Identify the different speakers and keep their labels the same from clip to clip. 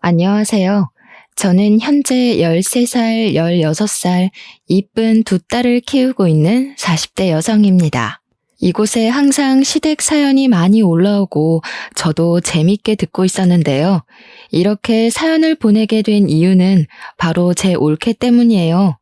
Speaker 1: 안녕하세요. 저는 현재 13살, 16살 이쁜 두 딸을 키우고 있는 40대 여성입니다. 이곳에 항상 시댁 사연이 많이 올라오고 저도 재밌게 듣고 있었는데요. 이렇게 사연을 보내게 된 이유는 바로 제 올케 때문이에요.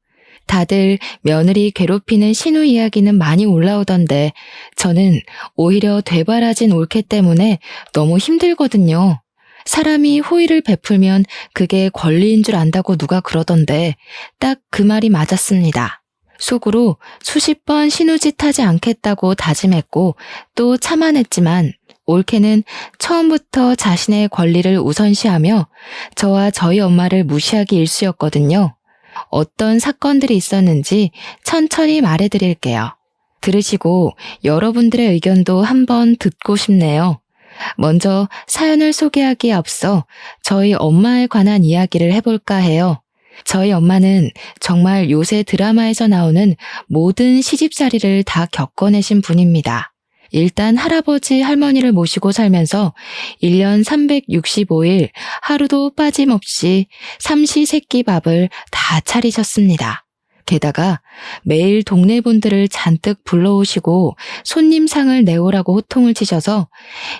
Speaker 1: 다들 며느리 괴롭히는 신우 이야기는 많이 올라오던데 저는 오히려 되바라진 올케 때문에 너무 힘들거든요. 사람이 호의를 베풀면 그게 권리인 줄 안다고 누가 그러던데 딱 그 말이 맞았습니다. 속으로 수십 번 신우짓 하지 않겠다고 다짐했고 또 참아냈지만 올케는 처음부터 자신의 권리를 우선시하며 저와 저희 엄마를 무시하기 일쑤였거든요. 어떤 사건들이 있었는지 천천히 말해드릴게요. 들으시고 여러분들의 의견도 한번 듣고 싶네요. 먼저 사연을 소개하기에 앞서 저희 엄마에 관한 이야기를 해볼까 해요. 저희 엄마는 정말 요새 드라마에서 나오는 모든 시집살이를 다 겪어내신 분입니다. 일단 할아버지 할머니를 모시고 살면서 1년 365일 하루도 빠짐없이 삼시세끼밥을 다 차리셨습니다. 게다가 매일 동네 분들을 잔뜩 불러오시고 손님상을 내오라고 호통을 치셔서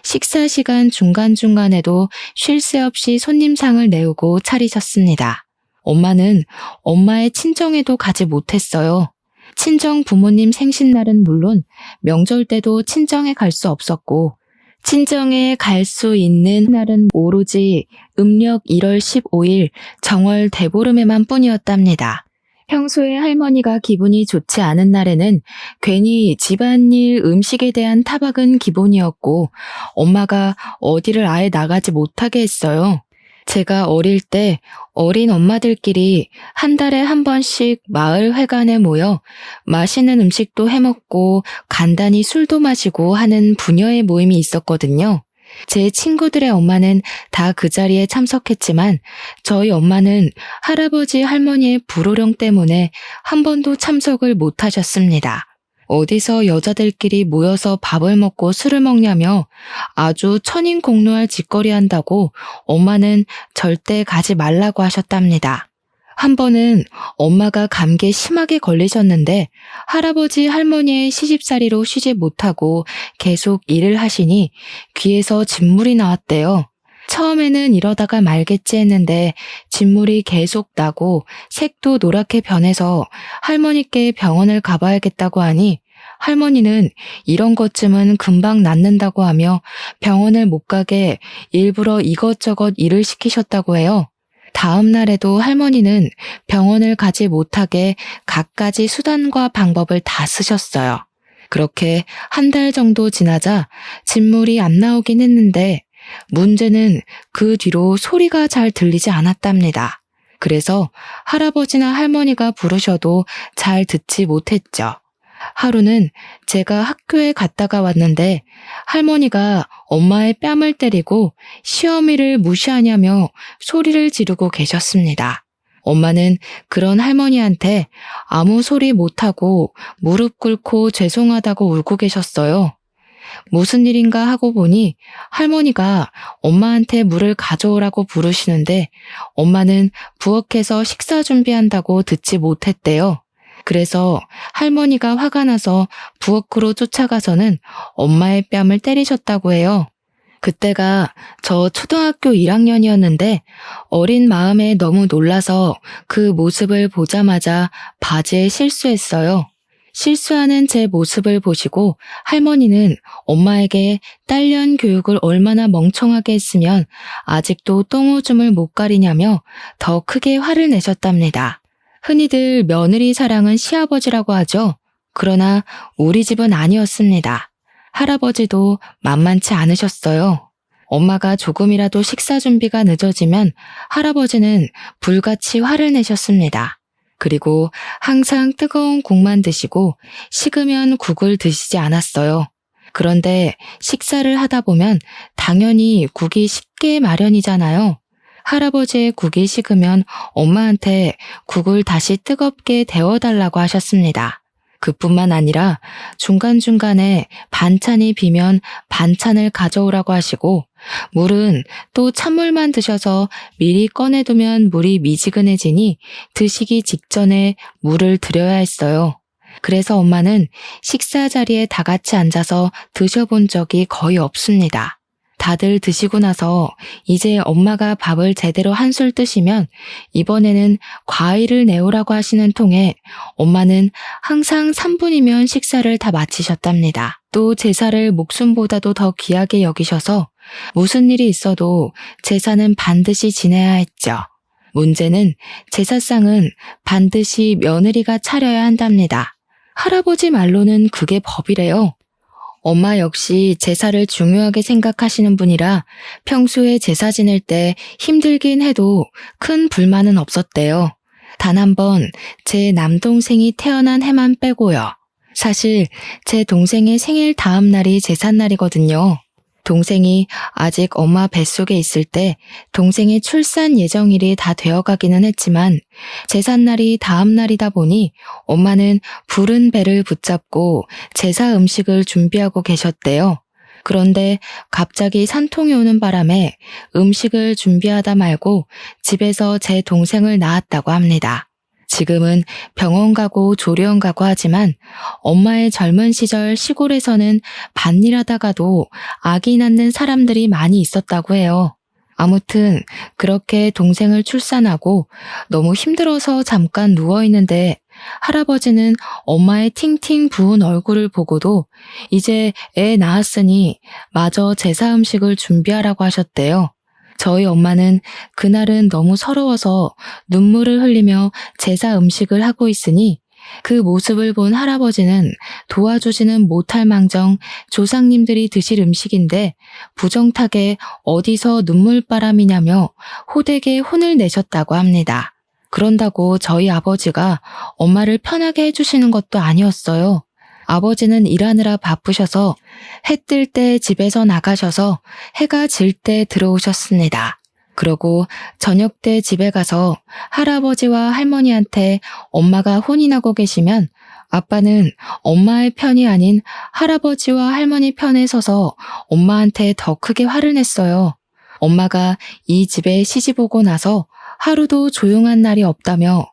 Speaker 1: 식사 시간 중간중간에도 쉴 새 없이 손님상을 내오고 차리셨습니다. 엄마는 엄마의 친정에도 가지 못했어요. 친정 부모님 생신날은 물론 명절 때도 친정에 갈 수 없었고 친정에 갈 수 있는 날은 오로지 음력 1월 15일 정월 대보름에만 뿐이었답니다. 평소에 할머니가 기분이 좋지 않은 날에는 괜히 집안일 음식에 대한 타박은 기본이었고 엄마가 어디를 아예 나가지 못하게 했어요. 제가 어릴 때 어린 엄마들끼리 한 달에 한 번씩 마을 회관에 모여 맛있는 음식도 해먹고 간단히 술도 마시고 하는 부녀의 모임이 있었거든요. 제 친구들의 엄마는 다 그 자리에 참석했지만 저희 엄마는 할아버지 할머니의 불호령 때문에 한 번도 참석을 못 하셨습니다. 어디서 여자들끼리 모여서 밥을 먹고 술을 먹냐며 아주 천인공노할 짓거리 한다고 엄마는 절대 가지 말라고 하셨답니다. 한 번은 엄마가 감기에 심하게 걸리셨는데 할아버지 할머니의 시집살이로 쉬지 못하고 계속 일을 하시니 귀에서 진물이 나왔대요. 처음에는 이러다가 말겠지 했는데 진물이 계속 나고 색도 노랗게 변해서 할머니께 병원을 가봐야겠다고 하니 할머니는 이런 것쯤은 금방 낫는다고 하며 병원을 못 가게 일부러 이것저것 일을 시키셨다고 해요. 다음 날에도 할머니는 병원을 가지 못하게 갖가지 수단과 방법을 다 쓰셨어요. 그렇게 한 달 정도 지나자 진물이 안 나오긴 했는데 문제는 그 뒤로 소리가 잘 들리지 않았답니다. 그래서 할아버지나 할머니가 부르셔도 잘 듣지 못했죠. 하루는 제가 학교에 갔다가 왔는데 할머니가 엄마의 뺨을 때리고 시어미를 무시하냐며 소리를 지르고 계셨습니다. 엄마는 그런 할머니한테 아무 소리 못하고 무릎 꿇고 죄송하다고 울고 계셨어요. 무슨 일인가 하고 보니 할머니가 엄마한테 물을 가져오라고 부르시는데 엄마는 부엌에서 식사 준비한다고 듣지 못했대요. 그래서 할머니가 화가 나서 부엌으로 쫓아가서는 엄마의 뺨을 때리셨다고 해요. 그때가 저 초등학교 1학년이었는데 어린 마음에 너무 놀라서 그 모습을 보자마자 바지에 실수했어요. 실수하는 제 모습을 보시고 할머니는 엄마에게 딸년 교육을 얼마나 멍청하게 했으면 아직도 똥오줌을 못 가리냐며 더 크게 화를 내셨답니다. 흔히들 며느리 사랑은 시아버지라고 하죠. 그러나 우리 집은 아니었습니다. 할아버지도 만만치 않으셨어요. 엄마가 조금이라도 식사 준비가 늦어지면 할아버지는 불같이 화를 내셨습니다. 그리고 항상 뜨거운 국만 드시고 식으면 국을 드시지 않았어요. 그런데 식사를 하다 보면 당연히 국이 식게 마련이잖아요. 할아버지의 국이 식으면 엄마한테 국을 다시 뜨겁게 데워달라고 하셨습니다. 그뿐만 아니라 중간중간에 반찬이 비면 반찬을 가져오라고 하시고 물은 또 찬물만 드셔서 미리 꺼내두면 물이 미지근해지니 드시기 직전에 물을 드려야 했어요. 그래서 엄마는 식사 자리에 다 같이 앉아서 드셔본 적이 거의 없습니다. 다들 드시고 나서 이제 엄마가 밥을 제대로 한술 뜨시면 이번에는 과일을 내오라고 하시는 통에 엄마는 항상 3분이면 식사를 다 마치셨답니다. 또 제사를 목숨보다도 더 귀하게 여기셔서 무슨 일이 있어도 제사는 반드시 지내야 했죠. 문제는 제사상은 반드시 며느리가 차려야 한답니다. 할아버지 말로는 그게 법이래요. 엄마 역시 제사를 중요하게 생각하시는 분이라 평소에 제사 지낼 때 힘들긴 해도 큰 불만은 없었대요. 단 한 번 제 남동생이 태어난 해만 빼고요. 사실 제 동생의 생일 다음 날이 제삿날이거든요. 동생이 아직 엄마 뱃속에 있을 때 동생의 출산 예정일이 다 되어가기는 했지만 제삿날이 다음 날이다 보니 엄마는 부른 배를 붙잡고 제사 음식을 준비하고 계셨대요. 그런데 갑자기 산통이 오는 바람에 음식을 준비하다 말고 집에서 제 동생을 낳았다고 합니다. 지금은 병원 가고 조리원 가고 하지만 엄마의 젊은 시절 시골에서는 밭일하다가도 아기 낳는 사람들이 많이 있었다고 해요. 아무튼 그렇게 동생을 출산하고 너무 힘들어서 잠깐 누워있는데 할아버지는 엄마의 팅팅 부은 얼굴을 보고도 이제 애 낳았으니 마저 제사 음식을 준비하라고 하셨대요. 저희 엄마는 그날은 너무 서러워서 눈물을 흘리며 제사 음식을 하고 있으니 그 모습을 본 할아버지는 도와주지는 못할 망정 조상님들이 드실 음식인데 부정타게 어디서 눈물바람이냐며 호되게 혼을 내셨다고 합니다. 그런다고 저희 아버지가 엄마를 편하게 해주시는 것도 아니었어요. 아버지는 일하느라 바쁘셔서 해 뜰 때 집에서 나가셔서 해가 질 때 들어오셨습니다. 그러고 저녁 때 집에 가서 할아버지와 할머니한테 엄마가 혼이 나고 계시면 아빠는 엄마의 편이 아닌 할아버지와 할머니 편에 서서 엄마한테 더 크게 화를 냈어요. 엄마가 이 집에 시집 오고 나서 하루도 조용한 날이 없다며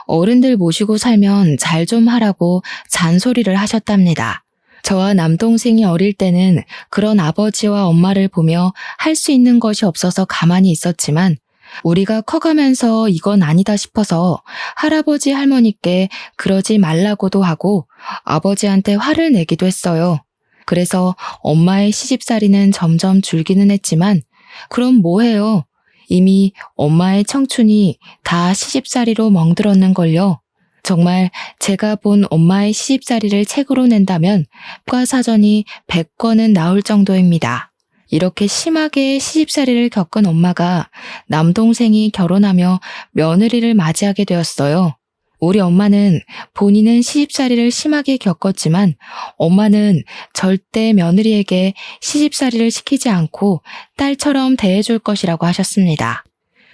Speaker 1: 어른들 모시고 살면 잘 좀 하라고 잔소리를 하셨답니다. 저와 남동생이 어릴 때는 그런 아버지와 엄마를 보며 할 수 있는 것이 없어서 가만히 있었지만 우리가 커가면서 이건 아니다 싶어서 할아버지 할머니께 그러지 말라고도 하고 아버지한테 화를 내기도 했어요. 그래서 엄마의 시집살이는 점점 줄기는 했지만 그럼 뭐해요? 이미 엄마의 청춘이 다 시집살이로 멍들었는걸요. 정말 제가 본 엄마의 시집살이를 책으로 낸다면 과사전이 100권은 나올 정도입니다. 이렇게 심하게 시집살이를 겪은 엄마가 남동생이 결혼하며 며느리를 맞이하게 되었어요. 우리 엄마는 본인은 시집살이를 심하게 겪었지만 엄마는 절대 며느리에게 시집살이를 시키지 않고 딸처럼 대해줄 것이라고 하셨습니다.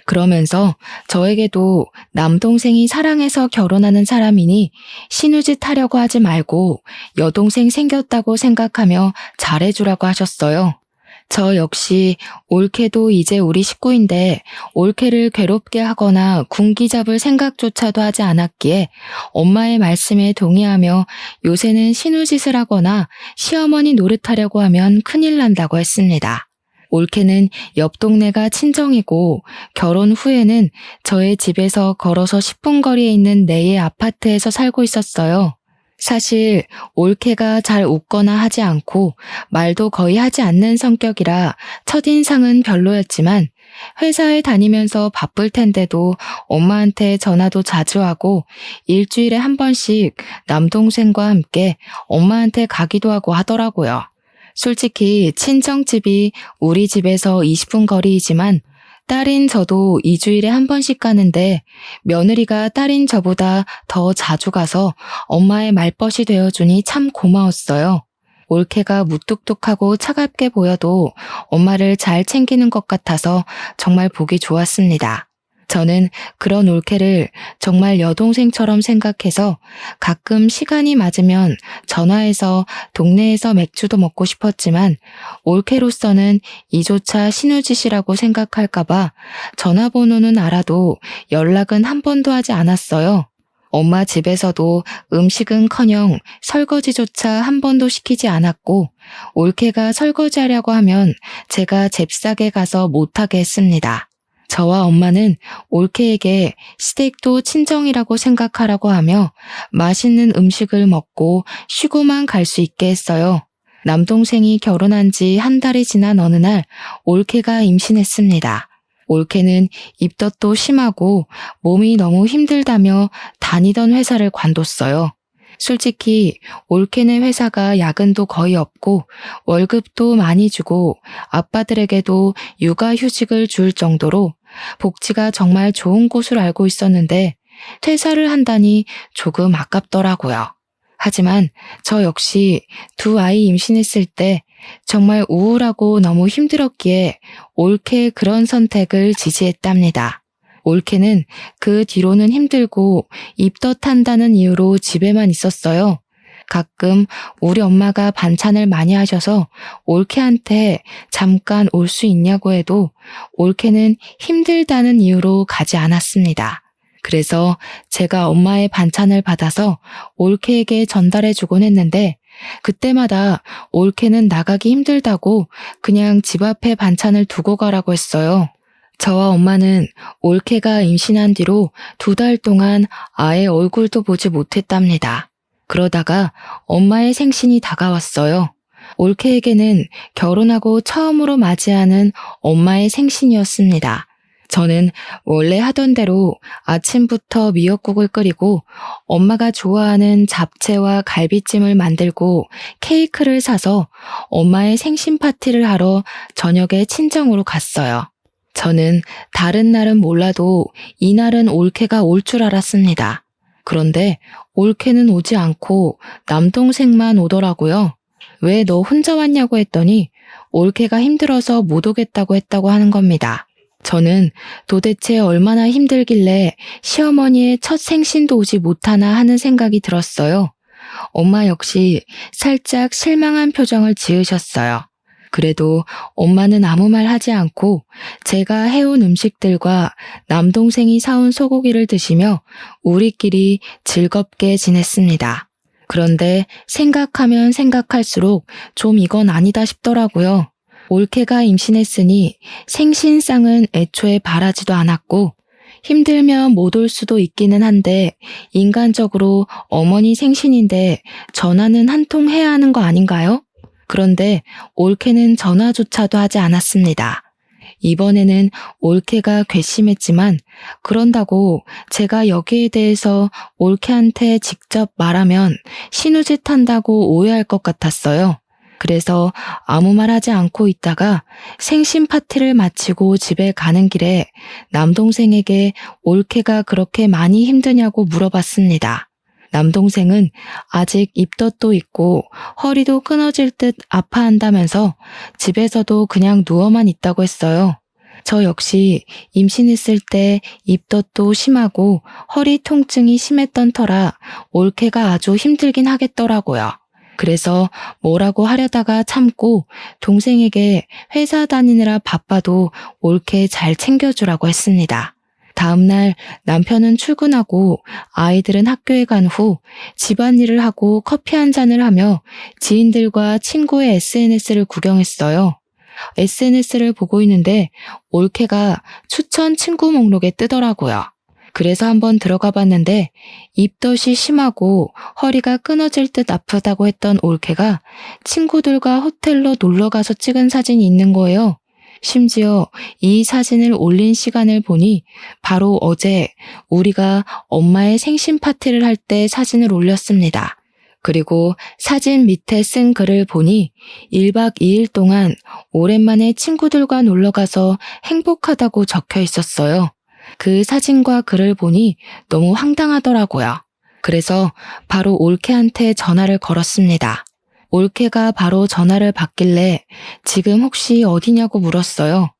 Speaker 1: 그러면서 저에게도 남동생이 사랑해서 결혼하는 사람이니 신우짓 하려고 하지 말고 여동생 생겼다고 생각하며 잘해주라고 하셨어요. 저 역시 올케도 이제 우리 식구인데 올케를 괴롭게 하거나 군기 잡을 생각조차도 하지 않았기에 엄마의 말씀에 동의하며 요새는 신우짓을 하거나 시어머니 노릇하려고 하면 큰일 난다고 했습니다. 올케는 옆 동네가 친정이고 결혼 후에는 저의 집에서 걸어서 10분 거리에 있는 내의 아파트에서 살고 있었어요. 사실 올케가 잘 웃거나 하지 않고 말도 거의 하지 않는 성격이라 첫인상은 별로였지만 회사에 다니면서 바쁠 텐데도 엄마한테 전화도 자주 하고 일주일에 한 번씩 남동생과 함께 엄마한테 가기도 하고 하더라고요. 솔직히 친정집이 우리 집에서 20분 거리이지만 딸인 저도 2주일에 한 번씩 가는데 며느리가 딸인 저보다 더 자주 가서 엄마의 말벗이 되어주니 참 고마웠어요. 올케가 무뚝뚝하고 차갑게 보여도 엄마를 잘 챙기는 것 같아서 정말 보기 좋았습니다. 저는 그런 올케를 정말 여동생처럼 생각해서 가끔 시간이 맞으면 전화해서 동네에서 맥주도 먹고 싶었지만 올케로서는 이조차 신우짓이라고 생각할까봐 전화번호는 알아도 연락은 한 번도 하지 않았어요. 엄마 집에서도 음식은커녕 설거지조차 한 번도 시키지 않았고 올케가 설거지하려고 하면 제가 잽싸게 가서 못하게 했습니다. 저와 엄마는 올케에게 시댁도 친정이라고 생각하라고 하며 맛있는 음식을 먹고 쉬고만 갈 수 있게 했어요. 남동생이 결혼한 지 한 달이 지난 어느 날 올케가 임신했습니다. 올케는 입덧도 심하고 몸이 너무 힘들다며 다니던 회사를 관뒀어요. 솔직히 올케네 회사가 야근도 거의 없고 월급도 많이 주고 아빠들에게도 육아휴직을 줄 정도로 복지가 정말 좋은 곳을 알고 있었는데 퇴사를 한다니 조금 아깝더라고요. 하지만 저 역시 두 아이 임신했을 때 정말 우울하고 너무 힘들었기에 올케의 그런 선택을 지지했답니다. 올케는 그 뒤로는 힘들고 입덧한다는 이유로 집에만 있었어요. 가끔 우리 엄마가 반찬을 많이 하셔서 올케한테 잠깐 올 수 있냐고 해도 올케는 힘들다는 이유로 가지 않았습니다. 그래서 제가 엄마의 반찬을 받아서 올케에게 전달해주곤 했는데 그때마다 올케는 나가기 힘들다고 그냥 집 앞에 반찬을 두고 가라고 했어요. 저와 엄마는 올케가 임신한 뒤로 2달 동안 아예 얼굴도 보지 못했답니다. 그러다가 엄마의 생신이 다가왔어요. 올케에게는 결혼하고 처음으로 맞이하는 엄마의 생신이었습니다. 저는 원래 하던 대로 아침부터 미역국을 끓이고 엄마가 좋아하는 잡채와 갈비찜을 만들고 케이크를 사서 엄마의 생신 파티를 하러 저녁에 친정으로 갔어요. 저는 다른 날은 몰라도 이날은 올케가 올 줄 알았습니다. 그런데 올케는 오지 않고 남동생만 오더라고요. 왜 너 혼자 왔냐고 했더니 올케가 힘들어서 못 오겠다고 했다고 하는 겁니다. 저는 도대체 얼마나 힘들길래 시어머니의 첫 생신도 오지 못하나 하는 생각이 들었어요. 엄마 역시 살짝 실망한 표정을 지으셨어요. 그래도 엄마는 아무 말 하지 않고 제가 해온 음식들과 남동생이 사온 소고기를 드시며 우리끼리 즐겁게 지냈습니다. 그런데 생각하면 생각할수록 좀 이건 아니다 싶더라고요. 올케가 임신했으니 생신상은 애초에 바라지도 않았고 힘들면 못 올 수도 있기는 한데 인간적으로 어머니 생신인데 전화는 한 통 해야 하는 거 아닌가요? 그런데 올케는 전화조차도 하지 않았습니다. 이번에는 올케가 괘씸했지만 그런다고 제가 여기에 대해서 올케한테 직접 말하면 신우짓 한다고 오해할 것 같았어요. 그래서 아무 말 하지 않고 있다가 생신 파티를 마치고 집에 가는 길에 남동생에게 올케가 그렇게 많이 힘드냐고 물어봤습니다. 남동생은 아직 입덧도 있고 허리도 끊어질 듯 아파한다면서 집에서도 그냥 누워만 있다고 했어요. 저 역시 임신했을 때 입덧도 심하고 허리 통증이 심했던 터라 올케가 아주 힘들긴 하겠더라고요. 그래서 뭐라고 하려다가 참고 동생에게 회사 다니느라 바빠도 올케 잘 챙겨주라고 했습니다. 다음날 남편은 출근하고 아이들은 학교에 간 후 집안일을 하고 커피 한 잔을 하며 지인들과 친구의 SNS를 구경했어요. SNS를 보고 있는데 올케가 추천 친구 목록에 뜨더라고요. 그래서 한번 들어가 봤는데 입덧이 심하고 허리가 끊어질 듯 아프다고 했던 올케가 친구들과 호텔로 놀러 가서 찍은 사진이 있는 거예요. 심지어 이 사진을 올린 시간을 보니 바로 어제 우리가 엄마의 생신 파티를 할 때 사진을 올렸습니다. 그리고 사진 밑에 쓴 글을 보니 1박 2일 동안 오랜만에 친구들과 놀러 가서 행복하다고 적혀 있었어요. 그 사진과 글을 보니 너무 황당하더라고요. 그래서 바로 올케한테 전화를 걸었습니다. 올케가 바로 전화를 받길래 지금 혹시 어디냐고 물었어요.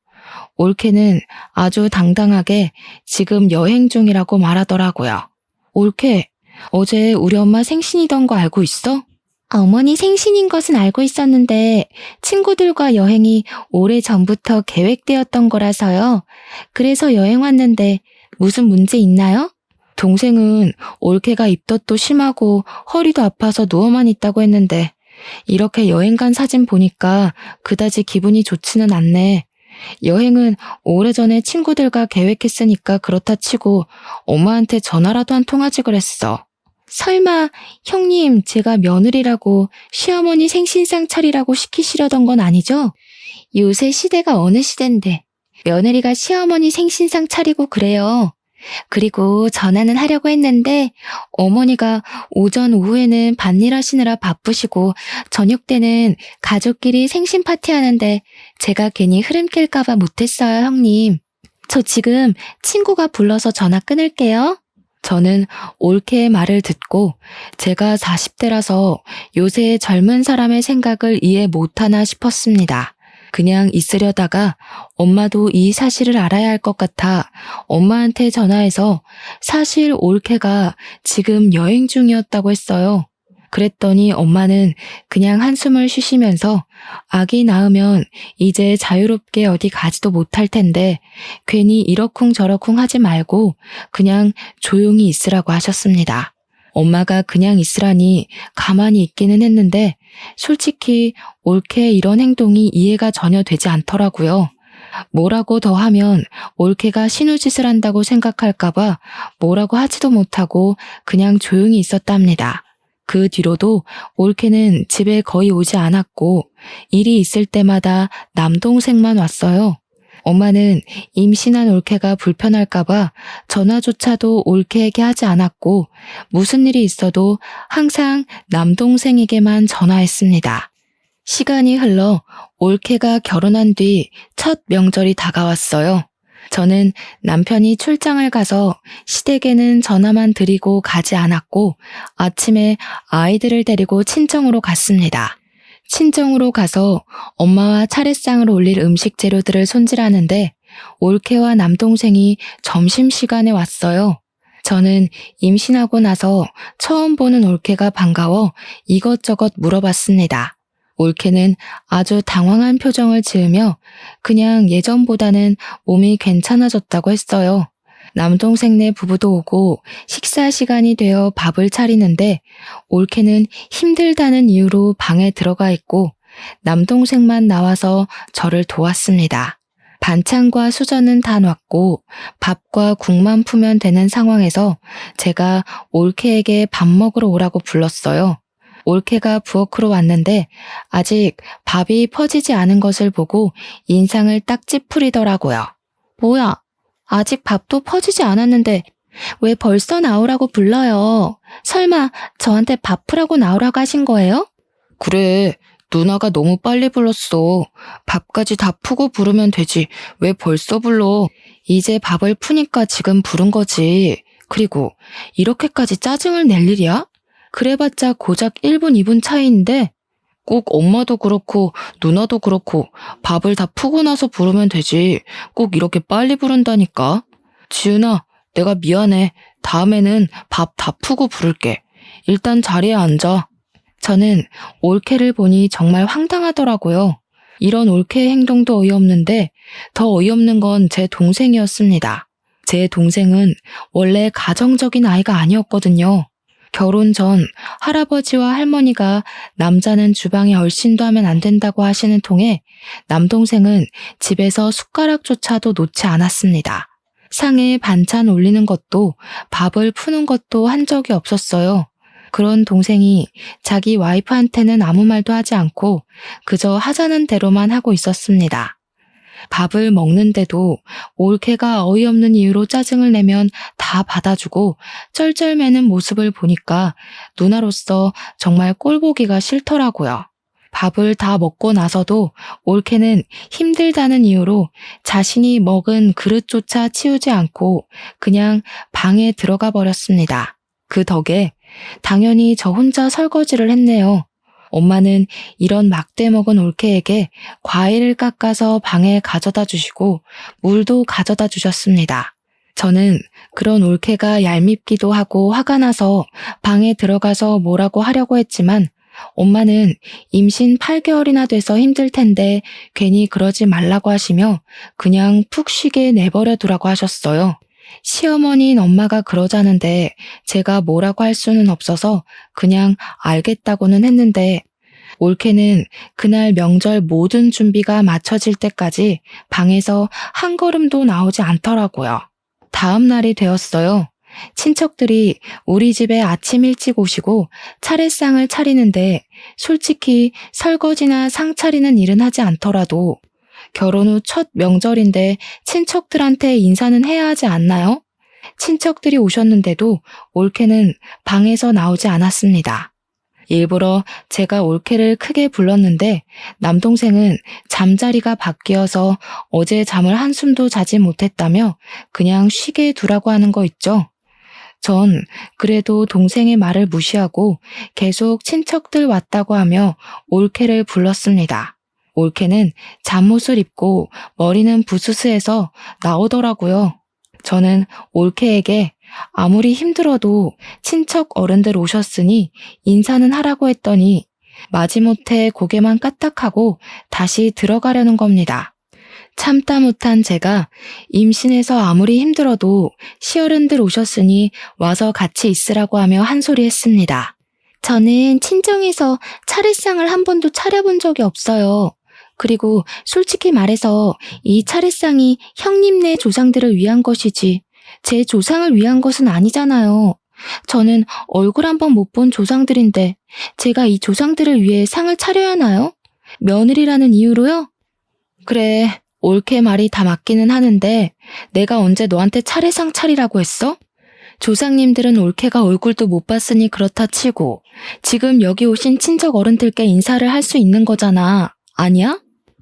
Speaker 1: 올케는 아주 당당하게 지금 여행 중이라고 말하더라고요. 올케, 어제 우리 엄마 생신이던 거 알고 있어? 어머니 생신인 것은 알고 있었는데 친구들과 여행이 오래전부터 계획되었던 거라서요. 그래서 여행 왔는데 무슨 문제 있나요? 동생은 올케가 입덧도 심하고 허리도 아파서 누워만 있다고 했는데 이렇게 여행 간 사진 보니까 그다지 기분이 좋지는 않네. 여행은 오래전에 친구들과 계획했으니까 그렇다 치고 엄마한테 전화라도 한 통 하지 그랬어. 설마 형님 제가 며느리라고 시어머니 생신상 차리라고 시키시려던 건 아니죠? 요새 시대가 어느 시대인데 며느리가 시어머니 생신상 차리고 그래요. 그리고 전화는 하려고 했는데 어머니가 오전 오후에는 밭일 하시느라 바쁘시고 저녁 때는 가족끼리 생신 파티하는데 제가 괜히 흐름 깰까봐 못했어요, 형님. 저 지금 친구가 불러서 전화 끊을게요. 저는 올케의 말을 듣고 제가 40대라서 요새 젊은 사람의 생각을 이해 못하나 싶었습니다. 그냥 있으려다가 엄마도 이 사실을 알아야 할 것 같아 엄마한테 전화해서 사실 올케가 지금 여행 중이었다고 했어요. 그랬더니 엄마는 그냥 한숨을 쉬시면서 아기 낳으면 이제 자유롭게 어디 가지도 못할 텐데 괜히 이러쿵저러쿵 하지 말고 그냥 조용히 있으라고 하셨습니다. 엄마가 그냥 있으라니 가만히 있기는 했는데 솔직히 올케의 이런 행동이 이해가 전혀 되지 않더라고요. 뭐라고 더 하면 올케가 신우짓을 한다고 생각할까봐 뭐라고 하지도 못하고 그냥 조용히 있었답니다. 그 뒤로도 올케는 집에 거의 오지 않았고 일이 있을 때마다 남동생만 왔어요. 엄마는 임신한 올케가 불편할까봐 전화조차도 올케에게 하지 않았고 무슨 일이 있어도 항상 남동생에게만 전화했습니다. 시간이 흘러 올케가 결혼한 뒤 첫 명절이 다가왔어요. 저는 남편이 출장을 가서 시댁에는 전화만 드리고 가지 않았고 아침에 아이들을 데리고 친정으로 갔습니다. 친정으로 가서 엄마와 차례상을 올릴 음식 재료들을 손질하는데 올케와 남동생이 점심시간에 왔어요. 저는 임신하고 나서 처음 보는 올케가 반가워 이것저것 물어봤습니다. 올케는 아주 당황한 표정을 지으며 그냥 예전보다는 몸이 괜찮아졌다고 했어요. 남동생네 부부도 오고 식사 시간이 되어 밥을 차리는데 올케는 힘들다는 이유로 방에 들어가 있고 남동생만 나와서 저를 도왔습니다. 반찬과 수저는 다 놨고 밥과 국만 푸면 되는 상황에서 제가 올케에게 밥 먹으러 오라고 불렀어요. 올케가 부엌으로 왔는데 아직 밥이 퍼지지 않은 것을 보고 인상을 딱 찌푸리더라고요. 뭐야? 아직 밥도 퍼지지 않았는데 왜 벌써 나오라고 불러요? 설마 저한테 밥 푸라고 나오라고 하신 거예요? 그래, 누나가 너무 빨리 불렀어. 밥까지 다 푸고 부르면 되지. 왜 벌써 불러? 이제 밥을 푸니까 지금 부른 거지. 그리고 이렇게까지 짜증을 낼 일이야? 그래봤자 고작 1분, 2분 차이인데 꼭 엄마도 그렇고 누나도 그렇고 밥을 다 푸고 나서 부르면 되지. 꼭 이렇게 빨리 부른다니까. 지은아, 내가 미안해. 다음에는 밥 다 푸고 부를게. 일단 자리에 앉아. 저는 올케를 보니 정말 황당하더라고요. 이런 올케의 행동도 어이없는데 더 어이없는 건 제 동생이었습니다. 제 동생은 원래 가정적인 아이가 아니었거든요. 결혼 전 할아버지와 할머니가 남자는 주방에 얼씬도 하면 안 된다고 하시는 통에 남동생은 집에서 숟가락조차도 놓지 않았습니다. 상에 반찬 올리는 것도 밥을 푸는 것도 한 적이 없었어요. 그런 동생이 자기 와이프한테는 아무 말도 하지 않고 그저 하자는 대로만 하고 있었습니다. 밥을 먹는데도 올케가 어이없는 이유로 짜증을 내면 다 받아주고 쩔쩔매는 모습을 보니까 누나로서 정말 꼴보기가 싫더라고요. 밥을 다 먹고 나서도 올케는 힘들다는 이유로 자신이 먹은 그릇조차 치우지 않고 그냥 방에 들어가 버렸습니다. 그 덕에 당연히 저 혼자 설거지를 했네요. 엄마는 이런 막대 먹은 올케에게 과일을 깎아서 방에 가져다 주시고 물도 가져다 주셨습니다. 저는 그런 올케가 얄밉기도 하고 화가 나서 방에 들어가서 뭐라고 하려고 했지만 엄마는 임신 8개월이나 돼서 힘들 텐데 괜히 그러지 말라고 하시며 그냥 푹 쉬게 내버려 두라고 하셨어요. 시어머니인 엄마가 그러자는데 제가 뭐라고 할 수는 없어서 그냥 알겠다고는 했는데 올케는 그날 명절 모든 준비가 마쳐질 때까지 방에서 한 걸음도 나오지 않더라고요. 다음 날이 되었어요. 친척들이 우리 집에 아침 일찍 오시고 차례상을 차리는데 솔직히 설거지나 상 차리는 일은 하지 않더라도 결혼 후 첫 명절인데 친척들한테 인사는 해야 하지 않나요? 친척들이 오셨는데도 올케는 방에서 나오지 않았습니다. 일부러 제가 올케를 크게 불렀는데 남동생은 잠자리가 바뀌어서 어제 잠을 한숨도 자지 못했다며 그냥 쉬게 두라고 하는 거 있죠. 전 그래도 동생의 말을 무시하고 계속 친척들 왔다고 하며 올케를 불렀습니다. 올케는 잠옷을 입고 머리는 부스스해서 나오더라고요. 저는 올케에게 아무리 힘들어도 친척 어른들 오셨으니 인사는 하라고 했더니 마지못해 고개만 까딱하고 다시 들어가려는 겁니다. 참다 못한 제가 임신해서 아무리 힘들어도 시어른들 오셨으니 와서 같이 있으라고 하며 한 소리 했습니다. 저는 친정에서 차례상을 한 번도 차려본 적이 없어요. 그리고 솔직히 말해서 이 차례상이 형님네 조상들을 위한 것이지 제 조상을 위한 것은 아니잖아요. 저는 얼굴 한 번 못 본 조상들인데 제가 이 조상들을 위해 상을 차려야 하나요? 며느리라는 이유로요? 그래, 올케 말이 다 맞기는 하는데 내가 언제 너한테 차례상 차리라고 했어? 조상님들은 올케가 얼굴도 못 봤으니 그렇다 치고 지금 여기 오신 친척 어른들께 인사를 할 수 있는 거잖아. 아니야?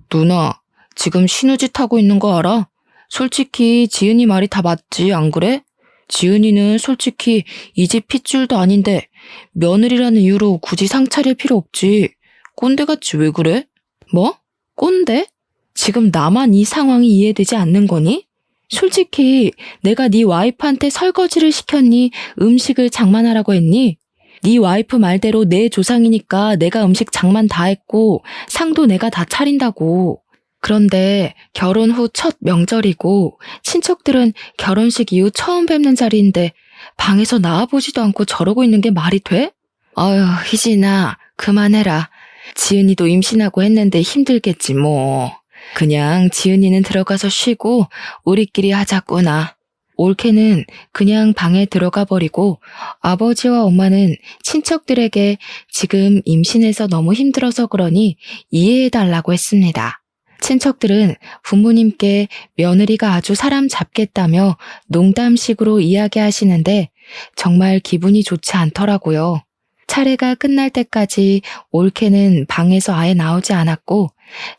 Speaker 1: 누나, 지금 신우짓 하고 있는 거 알아? 솔직히 지은이 말이 다 맞지, 안 그래? 지은이는 솔직히 이 집 핏줄도 아닌데 며느리라는 이유로 굳이 상 차릴 필요 없지. 꼰대같이 왜 그래? 뭐? 꼰대? 지금 나만 이 상황이 이해되지 않는 거니? 솔직히 내가 네 와이프한테 설거지를 시켰니? 음식을 장만하라고 했니? 네 와이프 말대로 내 조상이니까 내가 음식 장만 다 했고 상도 내가 다 차린다고. 그런데 결혼 후 첫 명절이고 친척들은 결혼식 이후 처음 뵙는 자리인데 방에서 나와보지도 않고 저러고 있는 게 말이 돼? 아유, 희진아, 그만해라. 지은이도 임신하고 했는데 힘들겠지 뭐. 그냥 지은이는 들어가서 쉬고 우리끼리 하자꾸나. 올케는 그냥 방에 들어가 버리고 아버지와 엄마는 친척들에게 지금 임신해서 너무 힘들어서 그러니 이해해달라고 했습니다. 친척들은 부모님께 며느리가 아주 사람 잡겠다며 농담식으로 이야기하시는데 정말 기분이 좋지 않더라고요. 차례가 끝날 때까지 올케는 방에서 아예 나오지 않았고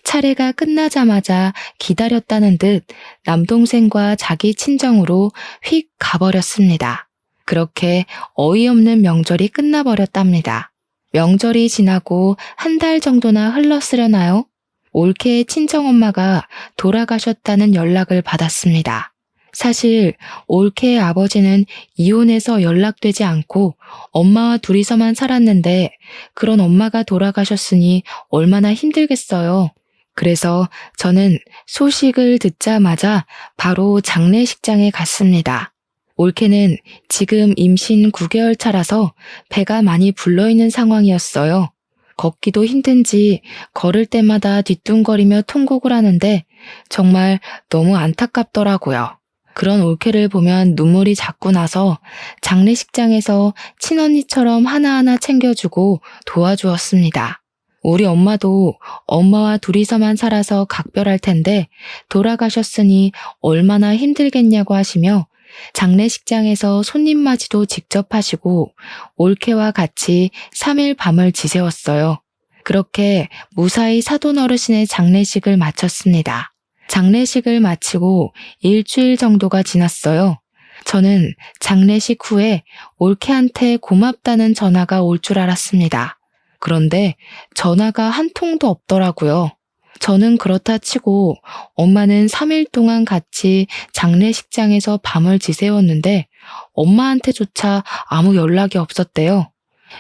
Speaker 1: 차례가 끝나자마자 기다렸다는 듯 남동생과 자기 친정으로 휙 가버렸습니다. 그렇게 어이없는 명절이 끝나버렸답니다. 명절이 지나고 한 달 정도나 흘렀으려나요? 올케의 친정엄마가 돌아가셨다는 연락을 받았습니다. 사실 올케의 아버지는 이혼해서 연락되지 않고 엄마와 둘이서만 살았는데 그런 엄마가 돌아가셨으니 얼마나 힘들겠어요. 그래서 저는 소식을 듣자마자 바로 장례식장에 갔습니다. 올케는 지금 임신 9개월 차라서 배가 많이 불러있는 상황이었어요. 걷기도 힘든지 걸을 때마다 뒤뚱거리며 통곡을 하는데 정말 너무 안타깝더라고요. 그런 올케를 보면 눈물이 자꾸 나서 장례식장에서 친언니처럼 하나하나 챙겨주고 도와주었습니다. 우리 엄마도 엄마와 둘이서만 살아서 각별할 텐데 돌아가셨으니 얼마나 힘들겠냐고 하시며 장례식장에서 손님 맞이도 직접 하시고 올케와 같이 3일 밤을 지새웠어요. 그렇게 무사히 사돈 어르신의 장례식을 마쳤습니다. 장례식을 마치고 일주일 정도가 지났어요. 저는 장례식 후에 올케한테 고맙다는 전화가 올 줄 알았습니다. 그런데 전화가 한 통도 없더라고요. 저는 그렇다 치고 엄마는 3일 동안 같이 장례식장에서 밤을 지새웠는데 엄마한테조차 아무 연락이 없었대요.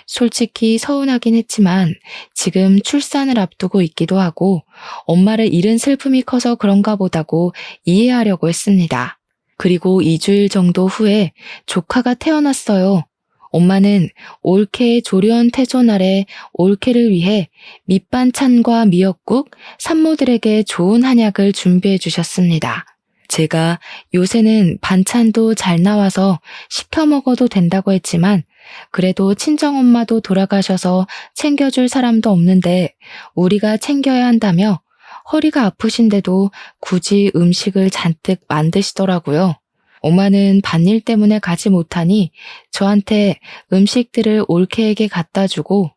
Speaker 1: 솔직히 서운하긴 했지만 지금 출산을 앞두고 있기도 하고 엄마를 잃은 슬픔이 커서 그런가 보다고 이해하려고 했습니다. 그리고 2주일 정도 후에 조카가 태어났어요. 엄마는 올케의 조련 태조 날에 올케를 위해 밑반찬과 미역국, 산모들에게 좋은 한약을 준비해 주셨습니다. 제가 요새는 반찬도 잘 나와서 시켜 먹어도 된다고 했지만 그래도 친정엄마도 돌아가셔서 챙겨줄 사람도 없는데 우리가 챙겨야 한다며 허리가 아프신데도 굳이 음식을 잔뜩 만드시더라고요. 엄마는 밭일 때문에 가지 못하니 저한테 음식들을 올케에게 갖다 주고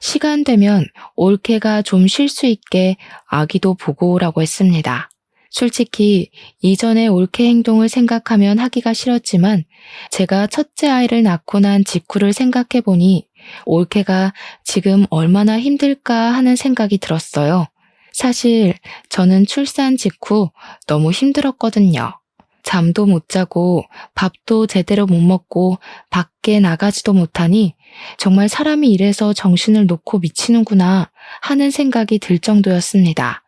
Speaker 1: 시간 되면 올케가 좀 쉴 수 있게 아기도 보고 오라고 했습니다. 솔직히 이전의 올케 행동을 생각하면 하기가 싫었지만 제가 첫째 아이를 낳고 난 직후를 생각해 보니 올케가 지금 얼마나 힘들까 하는 생각이 들었어요. 사실 저는 출산 직후 너무 힘들었거든요. 잠도 못 자고 밥도 제대로 못 먹고 밖에 나가지도 못하니 정말 사람이 이래서 정신을 놓고 미치는구나 하는 생각이 들 정도였습니다.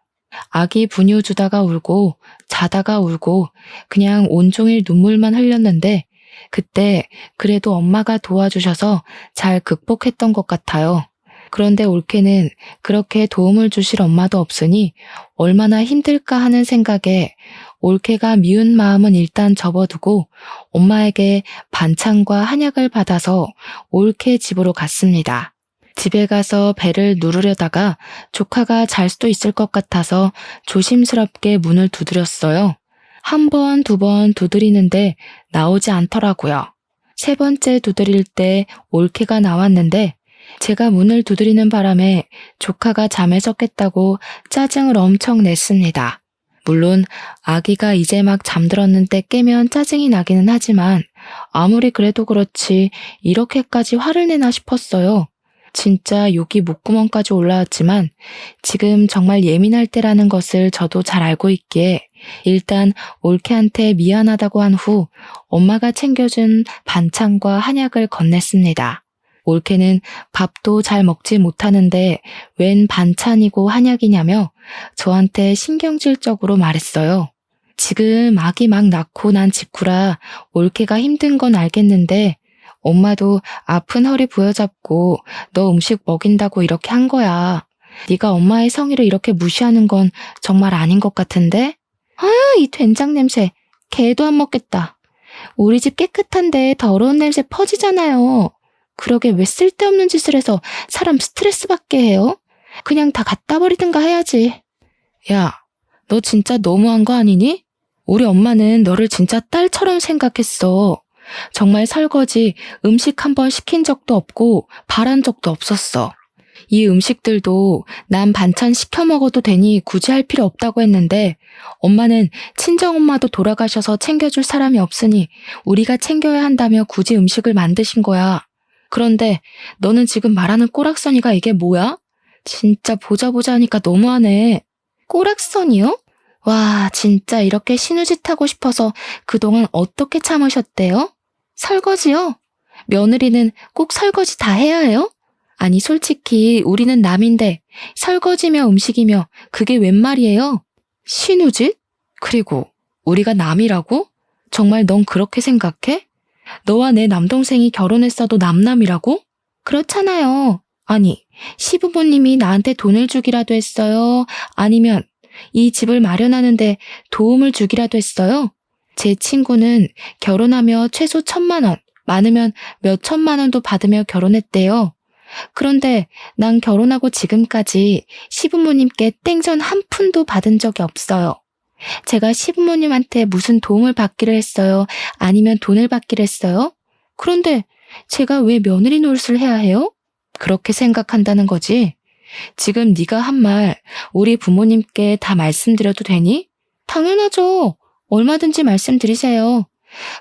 Speaker 1: 아기 분유 주다가 울고 자다가 울고 그냥 온종일 눈물만 흘렸는데 그때 그래도 엄마가 도와주셔서 잘 극복했던 것 같아요. 그런데 올케는 그렇게 도움을 주실 엄마도 없으니 얼마나 힘들까 하는 생각에 올케가 미운 마음은 일단 접어두고 엄마에게 반찬과 한약을 받아서 올케 집으로 갔습니다. 집에 가서 배를 누르려다가 조카가 잘 수도 있을 것 같아서 조심스럽게 문을 두드렸어요. 한 번, 두 번 두드리는데 나오지 않더라고요. 세 번째 두드릴 때 올케가 나왔는데 제가 문을 두드리는 바람에 조카가 잠에서 깼다고 짜증을 엄청 냈습니다. 물론 아기가 이제 막 잠들었는데 깨면 짜증이 나기는 하지만 아무리 그래도 그렇지 이렇게까지 화를 내나 싶었어요. 진짜 욕이 목구멍까지 올라왔지만 지금 정말 예민할 때라는 것을 저도 잘 알고 있기에 일단 올케한테 미안하다고 한 후 엄마가 챙겨준 반찬과 한약을 건넸습니다. 올케는 밥도 잘 먹지 못하는데 웬 반찬이고 한약이냐며 저한테 신경질적으로 말했어요. 지금 아기 막 낳고 난 직후라 올케가 힘든 건 알겠는데 엄마도 아픈 허리 부여잡고 너 음식 먹인다고 이렇게 한 거야. 네가 엄마의 성의를 이렇게 무시하는 건 정말 아닌 것 같은데? 아유, 이 된장 냄새. 개도 안 먹겠다. 우리 집 깨끗한데 더러운 냄새 퍼지잖아요. 그러게 왜 쓸데없는 짓을 해서 사람 스트레스 받게 해요? 그냥 다 갖다 버리든가 해야지. 야, 너 진짜 너무한 거 아니니? 우리 엄마는 너를 진짜 딸처럼 생각했어. 정말 설거지, 음식 한 번 시킨 적도 없고 바란 적도 없었어. 이 음식들도 난 반찬 시켜 먹어도 되니 굳이 할 필요 없다고 했는데 엄마는 친정엄마도 돌아가셔서 챙겨줄 사람이 없으니 우리가 챙겨야 한다며 굳이 음식을 만드신 거야. 그런데 너는 지금 말하는 꼬락서니가 이게 뭐야? 진짜 보자 하니까 너무하네. 꼬락서니요? 와, 진짜 이렇게 신우짓 하고 싶어서 그동안 어떻게 참으셨대요? 설거지요? 며느리는 꼭 설거지 다 해야 해요? 아니 솔직히 우리는 남인데 설거지며 음식이며 그게 웬 말이에요? 신우짓? 그리고 우리가 남이라고? 정말 넌 그렇게 생각해? 너와 내 남동생이 결혼했어도 남남이라고? 그렇잖아요. 아니, 시부모님이 나한테 돈을 주기라도 했어요? 아니면 이 집을 마련하는데 도움을 주기라도 했어요? 제 친구는 결혼하며 최소 1,000만 원, 많으면 몇 천만 원도 받으며 결혼했대요. 그런데 난 결혼하고 지금까지 시부모님께 땡전 한 푼도 받은 적이 없어요. 제가 시부모님한테 무슨 도움을 받기를 했어요? 아니면 돈을 받기를 했어요? 그런데 제가 왜 며느리 노릇을 해야 해요? 그렇게 생각한다는 거지? 지금 네가 한 말 우리 부모님께 다 말씀드려도 되니? 당연하죠. 얼마든지 말씀드리세요.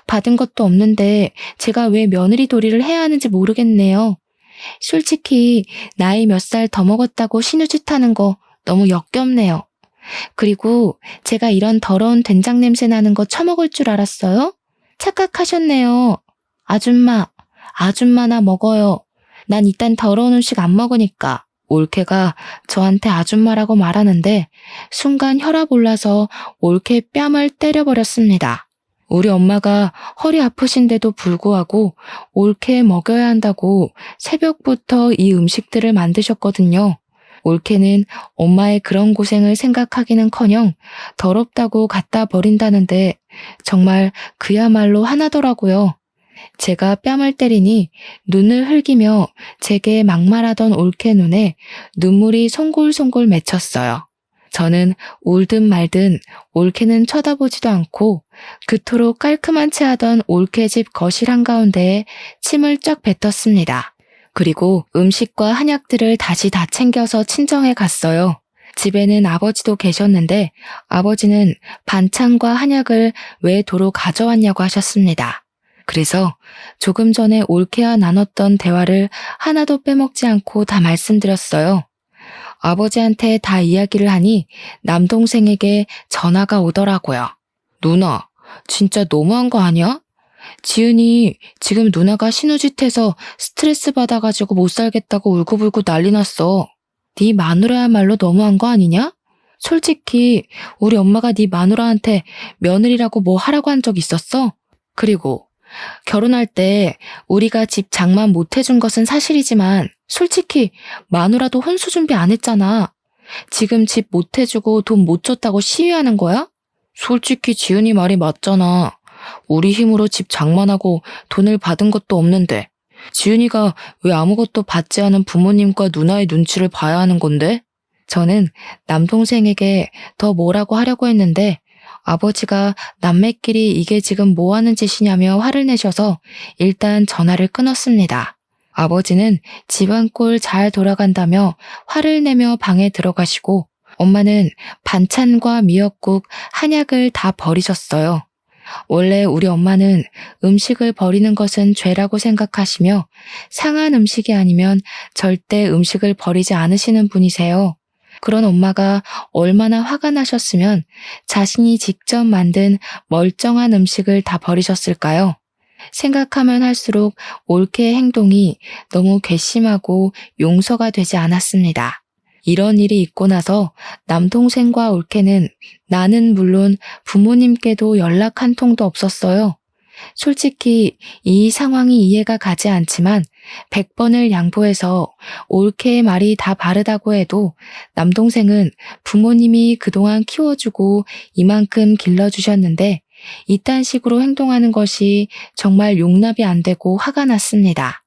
Speaker 1: 받은 것도 없는데 제가 왜 며느리 도리를 해야 하는지 모르겠네요. 솔직히 나이 몇 살 더 먹었다고 신우짓하는 거 너무 역겹네요. 그리고 제가 이런 더러운 된장 냄새 나는 거 처먹을 줄 알았어요? 착각하셨네요. 아줌마나 먹어요. 난 이딴 더러운 음식 안 먹으니까. 올케가 저한테 아줌마라고 말하는데 순간 혈압 올라서 올케 뺨을 때려버렸습니다. 우리 엄마가 허리 아프신데도 불구하고 올케 먹여야 한다고 새벽부터 이 음식들을 만드셨거든요. 올케는 엄마의 그런 고생을 생각하기는커녕 더럽다고 갖다 버린다는데 정말 그야말로 하나더라고요. 제가 뺨을 때리니 눈을 흘기며 제게 막말하던 올케 눈에 눈물이 송골송골 맺혔어요. 저는 울든 말든 올케는 쳐다보지도 않고 그토록 깔끔한 채 하던 올케 집 거실 한가운데에 침을 쫙 뱉었습니다. 그리고 음식과 한약들을 다시 다 챙겨서 친정에 갔어요. 집에는 아버지도 계셨는데 아버지는 반찬과 한약을 왜 도로 가져왔냐고 하셨습니다. 그래서 조금 전에 올케와 나눴던 대화를 하나도 빼먹지 않고 다 말씀드렸어요. 아버지한테 다 이야기를 하니 남동생에게 전화가 오더라고요. 누나, 진짜 너무한 거 아니야? 지은이 지금 누나가 신우짓해서 스트레스 받아가지고 못 살겠다고 울고불고 난리 났어. 네 마누라야말로 너무한 거 아니냐? 솔직히 우리 엄마가 네 마누라한테 며느리라고 뭐 하라고 한 적 있었어? 그리고 결혼할 때 우리가 집 장만 못 해준 것은 사실이지만 솔직히 마누라도 혼수 준비 안 했잖아. 지금 집 못 해주고 돈 못 줬다고 시위하는 거야? 솔직히 지은이 말이 맞잖아. 우리 힘으로 집 장만하고 돈을 받은 것도 없는데 지은이가 왜 아무것도 받지 않은 부모님과 누나의 눈치를 봐야 하는 건데? 저는 남동생에게 더 뭐라고 하려고 했는데 아버지가 남매끼리 이게 지금 뭐 하는 짓이냐며 화를 내셔서 일단 전화를 끊었습니다. 아버지는 집안 꼴 잘 돌아간다며 화를 내며 방에 들어가시고 엄마는 반찬과 미역국, 한약을 다 버리셨어요. 원래 우리 엄마는 음식을 버리는 것은 죄라고 생각하시며 상한 음식이 아니면 절대 음식을 버리지 않으시는 분이세요. 그런 엄마가 얼마나 화가 나셨으면 자신이 직접 만든 멀쩡한 음식을 다 버리셨을까요? 생각하면 할수록 올케의 행동이 너무 괘씸하고 용서가 되지 않았습니다. 이런 일이 있고 나서 남동생과 올케는 나는 물론 부모님께도 연락 한 통도 없었어요. 솔직히 이 상황이 이해가 가지 않지만 100번을 양보해서 올케의 말이 다 바르다고 해도 남동생은 부모님이 그동안 키워주고 이만큼 길러주셨는데 이딴 식으로 행동하는 것이 정말 용납이 안 되고 화가 났습니다.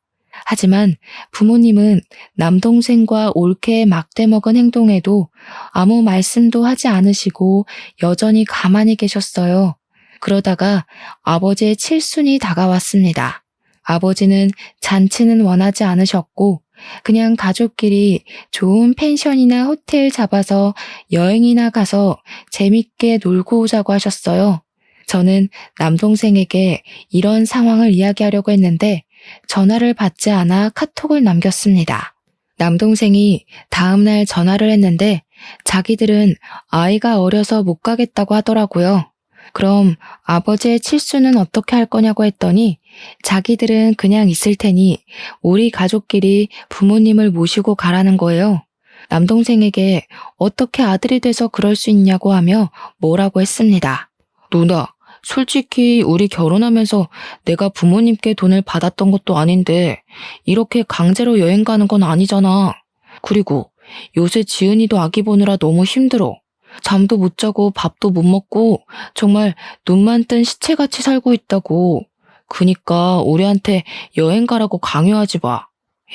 Speaker 1: 하지만 부모님은 남동생과 올케의 막대먹은 행동에도 아무 말씀도 하지 않으시고 여전히 가만히 계셨어요. 그러다가 아버지의 칠순이 다가왔습니다. 아버지는 잔치는 원하지 않으셨고 그냥 가족끼리 좋은 펜션이나 호텔 잡아서 여행이나 가서 재밌게 놀고 오자고 하셨어요. 저는 남동생에게 이런 상황을 이야기하려고 했는데 전화를 받지 않아 카톡을 남겼습니다. 남동생이 다음날 전화를 했는데 자기들은 아이가 어려서 못 가겠다고 하더라고요. 그럼 아버지의 칠수는 어떻게 할 거냐고 했더니 자기들은 그냥 있을 테니 우리 가족끼리 부모님을 모시고 가라는 거예요. 남동생에게 어떻게 아들이 돼서 그럴 수 있냐고 하며 뭐라고 했습니다. 누나, 솔직히 우리 결혼하면서 내가 부모님께 돈을 받았던 것도 아닌데 이렇게 강제로 여행 가는 건 아니잖아. 그리고 요새 지은이도 아기 보느라 너무 힘들어. 잠도 못 자고 밥도 못 먹고 정말 눈만 뜬 시체같이 살고 있다고. 그니까 우리한테 여행 가라고 강요하지 마.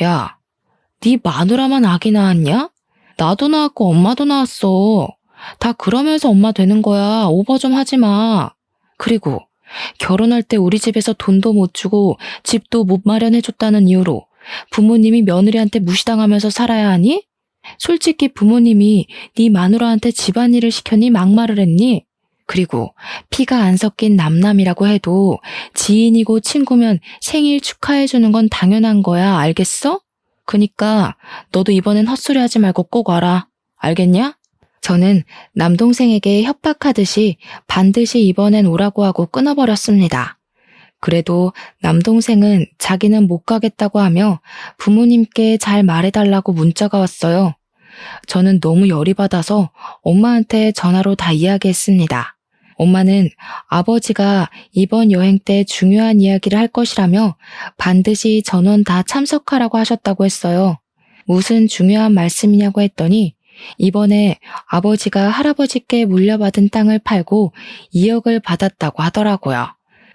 Speaker 1: 야, 네 마누라만 아기 낳았냐? 나도 낳았고 엄마도 낳았어. 다 그러면서 엄마 되는 거야. 오버 좀 하지 마. 그리고 결혼할 때 우리 집에서 돈도 못 주고 집도 못 마련해줬다는 이유로 부모님이 며느리한테 무시당하면서 살아야 하니? 솔직히 부모님이 네 마누라한테 집안일을 시켰니? 막말을 했니? 그리고 피가 안 섞인 남남이라고 해도 지인이고 친구면 생일 축하해주는 건 당연한 거야. 알겠어? 그니까 너도 이번엔 헛소리 하지 말고 꼭 와라. 알겠냐? 저는 남동생에게 협박하듯이 반드시 이번엔 오라고 하고 끊어버렸습니다. 그래도 남동생은 자기는 못 가겠다고 하며 부모님께 잘 말해달라고 문자가 왔어요. 저는 너무 열이 받아서 엄마한테 전화로 다 이야기했습니다. 엄마는 아버지가 이번 여행 때 중요한 이야기를 할 것이라며 반드시 전원 다 참석하라고 하셨다고 했어요. 무슨 중요한 말씀이냐고 했더니 이번에 아버지가 할아버지께 물려받은 땅을 팔고 2억을 받았다고 하더라고요.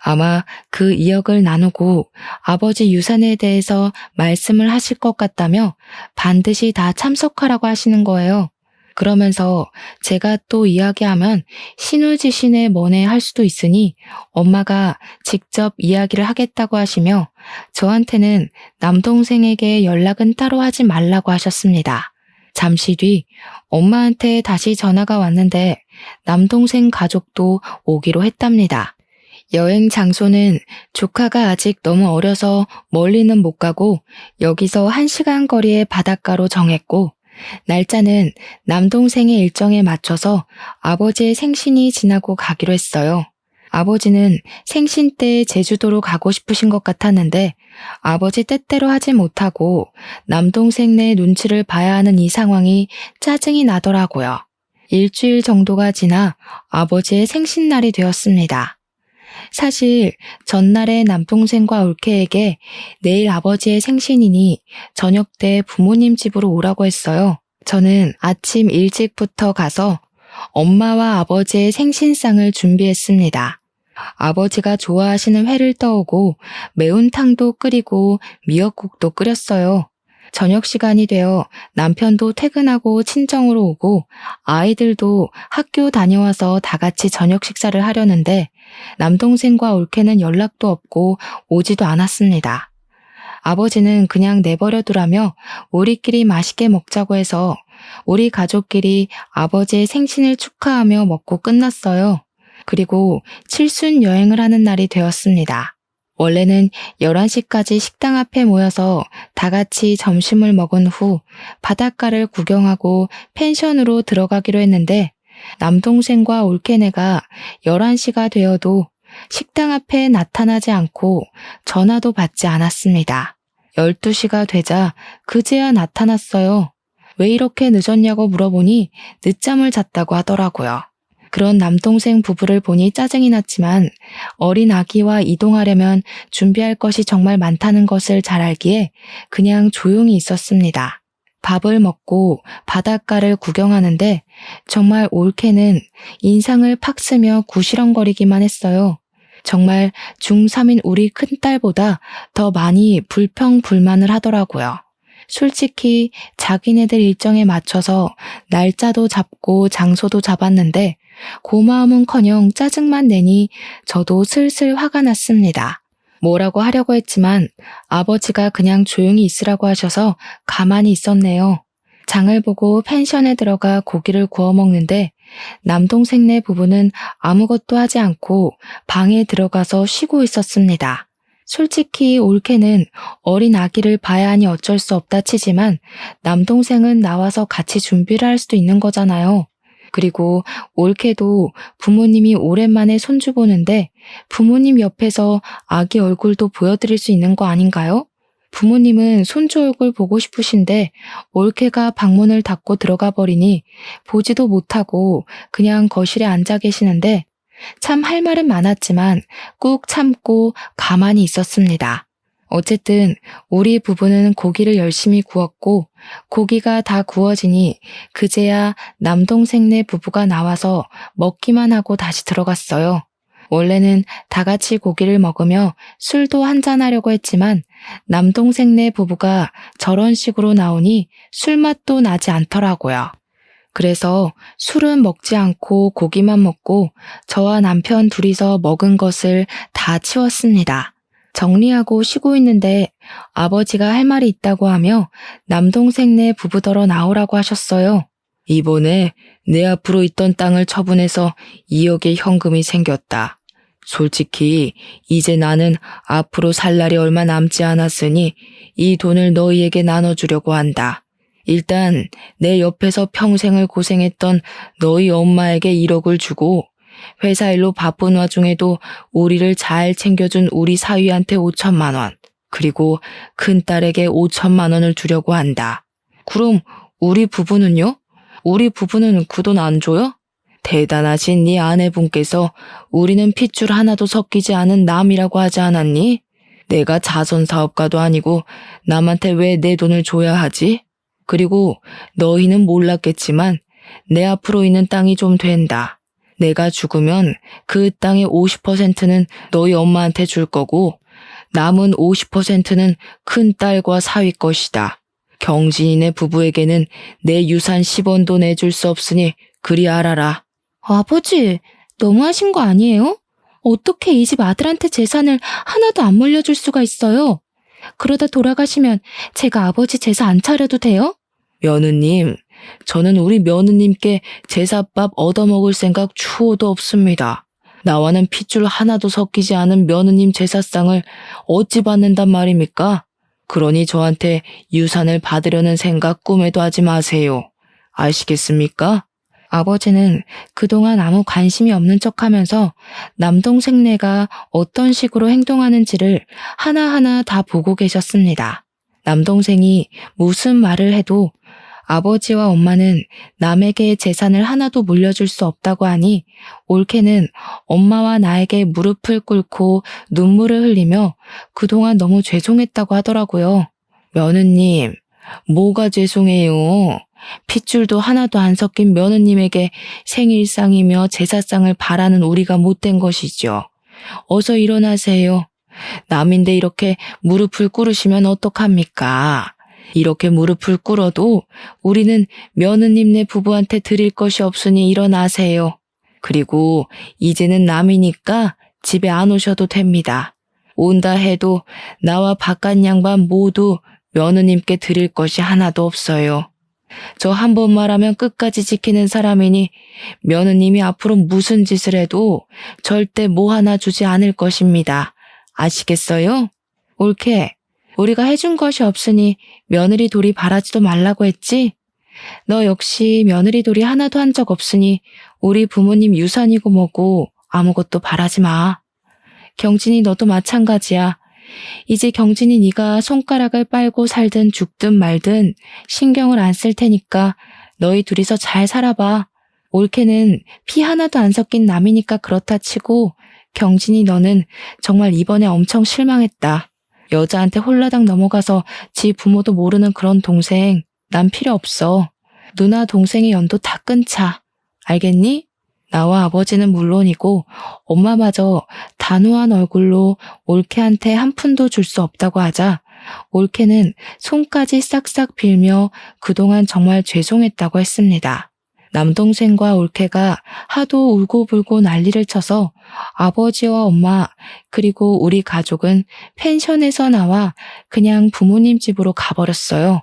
Speaker 1: 아마 그 2억을 나누고 아버지 유산에 대해서 말씀을 하실 것 같다며 반드시 다 참석하라고 하시는 거예요. 그러면서 제가 또 이야기하면 신우지신에 뭐네 할 수도 있으니 엄마가 직접 이야기를 하겠다고 하시며 저한테는 남동생에게 연락은 따로 하지 말라고 하셨습니다. 잠시 뒤 엄마한테 다시 전화가 왔는데 남동생 가족도 오기로 했답니다. 여행 장소는 조카가 아직 너무 어려서 멀리는 못 가고 여기서 1시간 거리의 바닷가로 정했고 날짜는 남동생의 일정에 맞춰서 아버지의 생신이 지나고 가기로 했어요. 아버지는 생신 때 제주도로 가고 싶으신 것 같았는데 아버지 뜻대로 하지 못하고 남동생네 눈치를 봐야 하는 이 상황이 짜증이 나더라고요. 일주일 정도가 지나 아버지의 생신날이 되었습니다. 사실 전날에 남동생과 올케에게 내일 아버지의 생신이니 저녁 때 부모님 집으로 오라고 했어요. 저는 아침 일찍부터 가서 엄마와 아버지의 생신상을 준비했습니다. 아버지가 좋아하시는 회를 떠오고 매운탕도 끓이고 미역국도 끓였어요. 저녁 시간이 되어 남편도 퇴근하고 친정으로 오고 아이들도 학교 다녀와서 다 같이 저녁 식사를 하려는데 남동생과 올케는 연락도 없고 오지도 않았습니다. 아버지는 그냥 내버려두라며 우리끼리 맛있게 먹자고 해서 우리 가족끼리 아버지의 생신을 축하하며 먹고 끝났어요. 그리고 칠순 여행을 하는 날이 되었습니다. 원래는 11시까지 식당 앞에 모여서 다 같이 점심을 먹은 후 바닷가를 구경하고 펜션으로 들어가기로 했는데 남동생과 올케네가 11시가 되어도 식당 앞에 나타나지 않고 전화도 받지 않았습니다. 12시가 되자 그제야 나타났어요. 왜 이렇게 늦었냐고 물어보니 늦잠을 잤다고 하더라고요. 그런 남동생 부부를 보니 짜증이 났지만 어린 아기와 이동하려면 준비할 것이 정말 많다는 것을 잘 알기에 그냥 조용히 있었습니다. 밥을 먹고 바닷가를 구경하는데 정말 올케는 인상을 팍 쓰며 구시렁거리기만 했어요. 정말 중3인 우리 큰딸보다 더 많이 불평불만을 하더라고요. 솔직히 자기네들 일정에 맞춰서 날짜도 잡고 장소도 잡았는데 고마움은커녕 짜증만 내니 저도 슬슬 화가 났습니다. 뭐라고 하려고 했지만 아버지가 그냥 조용히 있으라고 하셔서 가만히 있었네요. 장을 보고 펜션에 들어가 고기를 구워 먹는데 남동생네 부부는 아무것도 하지 않고 방에 들어가서 쉬고 있었습니다. 솔직히 올케는 어린 아기를 봐야 하니 어쩔 수 없다 치지만 남동생은 나와서 같이 준비를 할 수도 있는 거잖아요. 그리고 올케도 부모님이 오랜만에 손주 보는데 부모님 옆에서 아기 얼굴도 보여드릴 수 있는 거 아닌가요? 부모님은 손주 얼굴 보고 싶으신데 올케가 방문을 닫고 들어가 버리니 보지도 못하고 그냥 거실에 앉아 계시는데 참 할 말은 많았지만 꾹 참고 가만히 있었습니다. 어쨌든 우리 부부는 고기를 열심히 구웠고 고기가 다 구워지니 그제야 남동생네 부부가 나와서 먹기만 하고 다시 들어갔어요. 원래는 다 같이 고기를 먹으며 술도 한잔하려고 했지만 남동생네 부부가 저런 식으로 나오니 술맛도 나지 않더라고요. 그래서 술은 먹지 않고 고기만 먹고 저와 남편 둘이서 먹은 것을 다 치웠습니다. 정리하고 쉬고 있는데 아버지가 할 말이 있다고 하며 남동생네 부부더러 나오라고 하셨어요. 이번에 내 앞으로 있던 땅을 처분해서 2억의 현금이 생겼다. 솔직히 이제 나는 앞으로 살 날이 얼마 남지 않았으니 이 돈을 너희에게 나눠주려고 한다. 일단 내 옆에서 평생을 고생했던 너희 엄마에게 1억을 주고 회사 일로 바쁜 와중에도 우리를 잘 챙겨준 우리 사위한테 5천만 원, 그리고 큰딸에게 5천만 원을 주려고 한다. 그럼 우리 부부는요? 우리 부부는 그 돈 안 줘요? 대단하신 네 아내분께서 우리는 핏줄 하나도 섞이지 않은 남이라고 하지 않았니? 내가 자선사업가도 아니고 남한테 왜 내 돈을 줘야 하지? 그리고 너희는 몰랐겠지만 내 앞으로 있는 땅이 좀 된다. 내가 죽으면 그 땅의 50%는 너희 엄마한테 줄 거고 남은 50%는 큰딸과 사위 것이다. 경진이네 부부에게는 내 유산 10원도 내줄 수 없으니 그리 알아라. 아버지, 너무하신 거 아니에요? 어떻게 이 집 아들한테 재산을 하나도 안 물려줄 수가 있어요? 그러다 돌아가시면 제가 아버지 제사 안 차려도 돼요? 며느님, 저는 우리 며느님께 제사밥 얻어먹을 생각 추호도 없습니다. 나와는 핏줄 하나도 섞이지 않은 며느님 제사상을 어찌 받는단 말입니까? 그러니 저한테 유산을 받으려는 생각 꿈에도 하지 마세요. 아시겠습니까? 아버지는 그동안 아무 관심이 없는 척하면서 남동생네가 어떤 식으로 행동하는지를 하나하나 다 보고 계셨습니다. 남동생이 무슨 말을 해도 아버지와 엄마는 남에게 재산을 하나도 물려줄 수 없다고 하니 올케는 엄마와 나에게 무릎을 꿇고 눈물을 흘리며 그동안 너무 죄송했다고 하더라고요. 며느님, 뭐가 죄송해요? 핏줄도 하나도 안 섞인 며느님에게 생일상이며 제사상을 바라는 우리가 못된 것이죠. 어서 일어나세요. 남인데 이렇게 무릎을 꿇으시면 어떡합니까? 이렇게 무릎을 꿇어도 우리는 며느님네 부부한테 드릴 것이 없으니 일어나세요. 그리고 이제는 남이니까 집에 안 오셔도 됩니다. 온다 해도 나와 바깥 양반 모두 며느님께 드릴 것이 하나도 없어요. 저 한 번 말하면 끝까지 지키는 사람이니 며느님이 앞으로 무슨 짓을 해도 절대 뭐 하나 주지 않을 것입니다. 아시겠어요? 올케, 우리가 해준 것이 없으니 며느리 돌이 바라지도 말라고 했지? 너 역시 며느리 돌이 하나도 한 적 없으니 우리 부모님 유산이고 뭐고 아무것도 바라지 마. 경진이 너도 마찬가지야. 이제 경진이 네가 손가락을 빨고 살든 죽든 말든 신경을 안 쓸 테니까 너희 둘이서 잘 살아봐. 올케는 피 하나도 안 섞인 남이니까 그렇다 치고 경진이 너는 정말 이번에 엄청 실망했다. 여자한테 홀라당 넘어가서 지 부모도 모르는 그런 동생 난 필요 없어. 누나 동생의 연도 다 끊자. 알겠니? 나와 아버지는 물론이고 엄마마저 단호한 얼굴로 올케한테 한 푼도 줄 수 없다고 하자 올케는 손까지 싹싹 빌며 그동안 정말 죄송했다고 했습니다. 남동생과 올케가 하도 울고불고 난리를 쳐서 아버지와 엄마 그리고 우리 가족은 펜션에서 나와 그냥 부모님 집으로 가버렸어요.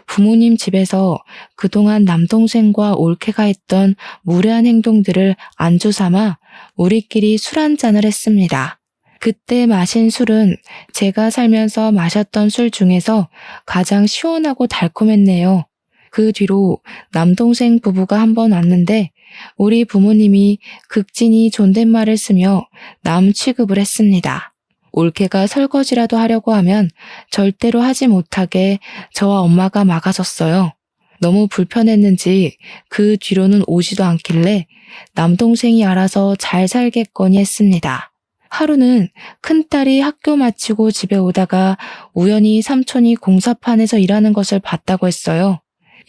Speaker 1: 부모님 집에서 그동안 남동생과 올케가 했던 무례한 행동들을 안주 삼아 우리끼리 술 한잔을 했습니다. 그때 마신 술은 제가 살면서 마셨던 술 중에서 가장 시원하고 달콤했네요. 그 뒤로 남동생 부부가 한 번 왔는데 우리 부모님이 극진히 존댓말을 쓰며 남 취급을 했습니다. 올케가 설거지라도 하려고 하면 절대로 하지 못하게 저와 엄마가 막아섰어요. 너무 불편했는지 그 뒤로는 오지도 않길래 남동생이 알아서 잘 살겠거니 했습니다. 하루는 큰딸이 학교 마치고 집에 오다가 우연히 삼촌이 공사판에서 일하는 것을 봤다고 했어요.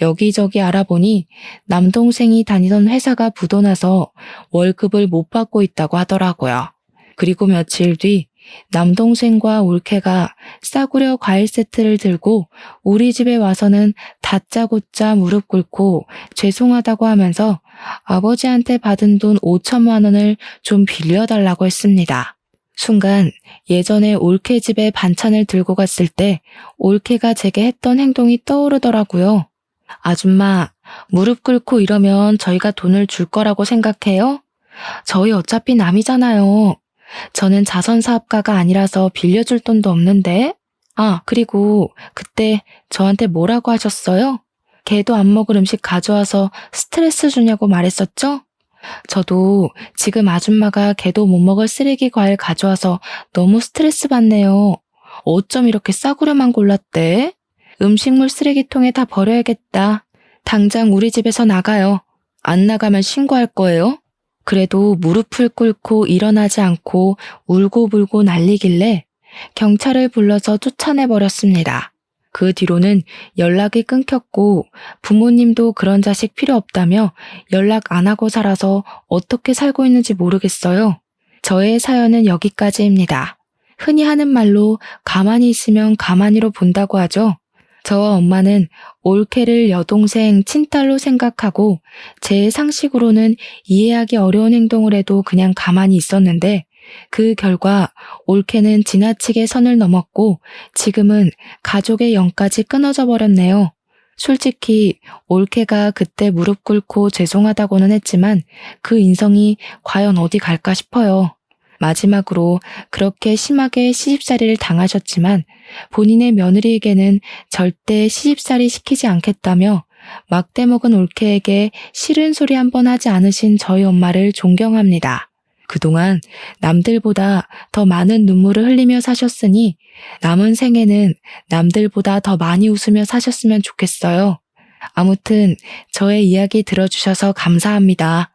Speaker 1: 여기저기 알아보니 남동생이 다니던 회사가 부도나서 월급을 못 받고 있다고 하더라고요. 그리고 며칠 뒤 남동생과 올케가 싸구려 과일 세트를 들고 우리 집에 와서는 다짜고짜 무릎 꿇고 죄송하다고 하면서 아버지한테 받은 돈 5천만 원을 좀 빌려달라고 했습니다. 순간 예전에 올케 집에 반찬을 들고 갔을 때 올케가 제게 했던 행동이 떠오르더라고요. 아줌마, 무릎 꿇고 이러면 저희가 돈을 줄 거라고 생각해요? 저희 어차피 남이잖아요. 저는 자선사업가가 아니라서 빌려줄 돈도 없는데. 아, 그리고 그때 저한테 뭐라고 하셨어요? 개도 안 먹을 음식 가져와서 스트레스 주냐고 말했었죠? 저도 지금 아줌마가 개도 못 먹을 쓰레기 과일 가져와서 너무 스트레스 받네요. 어쩜 이렇게 싸구려만 골랐대? 음식물 쓰레기통에 다 버려야겠다. 당장 우리 집에서 나가요. 안 나가면 신고할 거예요. 그래도 무릎을 꿇고 일어나지 않고 울고불고 난리길래 경찰을 불러서 쫓아내버렸습니다. 그 뒤로는 연락이 끊겼고 부모님도 그런 자식 필요 없다며 연락 안 하고 살아서 어떻게 살고 있는지 모르겠어요. 저의 사연은 여기까지입니다. 흔히 하는 말로 가만히 있으면 가만히로 본다고 하죠. 저와 엄마는 올케를 여동생, 친딸로 생각하고 제 상식으로는 이해하기 어려운 행동을 해도 그냥 가만히 있었는데 그 결과 올케는 지나치게 선을 넘었고 지금은 가족의 영까지 끊어져 버렸네요. 솔직히 올케가 그때 무릎 꿇고 죄송하다고는 했지만 그 인성이 과연 어디 갈까 싶어요. 마지막으로 그렇게 심하게 시집살이를 당하셨지만 본인의 며느리에게는 절대 시집살이 시키지 않겠다며 막대 먹은 올케에게 싫은 소리 한 번 하지 않으신 저희 엄마를 존경합니다. 그동안 남들보다 더 많은 눈물을 흘리며 사셨으니 남은 생에는 남들보다 더 많이 웃으며 사셨으면 좋겠어요. 아무튼 저의 이야기 들어주셔서 감사합니다.